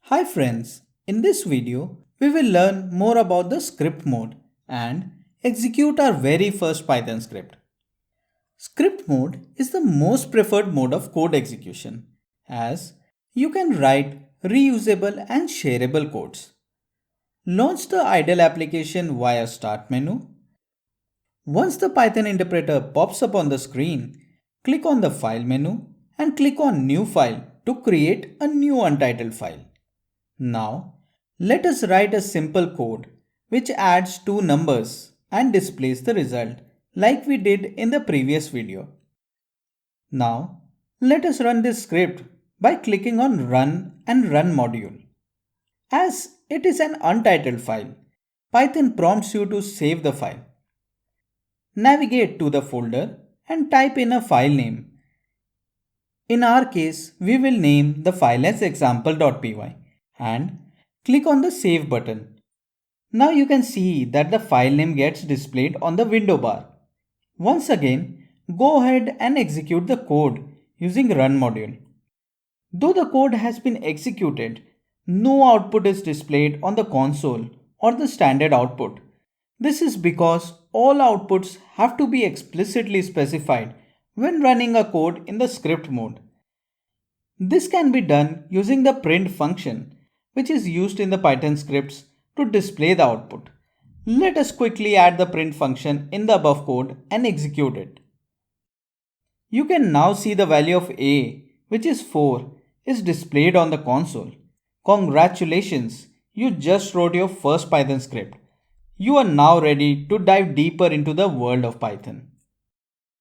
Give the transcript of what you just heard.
Hi friends, in this video we will learn more about the script mode and execute our very first Python script. Script mode is the most preferred mode of code execution as you can write reusable and shareable codes. Launch the idle application via Start menu. Once the Python interpreter pops up on the screen, click on the File menu and click on New File to create a new untitled file. Now, let us write a simple code which adds two numbers and displays the result like we did in the previous video. Now, let us run this script by clicking on Run and Run module. As it is an untitled file, Python prompts you to save the file. Navigate to the folder and type in a file name. In our case, we will name the file as example.py and click on the Save button. Now you can see that the file name gets displayed on the window bar. Once again, go ahead and execute the code using Run module. Though the code has been executed, no output is displayed on the console or the standard output. This is because all outputs have to be explicitly specified when running a code in the script mode. This can be done using the print function, which is used in the Python scripts to display the output. Let us quickly add the print function in the above code and execute it. You can now see the value of a, which is 4, is displayed on the console. Congratulations, you just wrote your first Python script. You are now ready to dive deeper into the world of Python.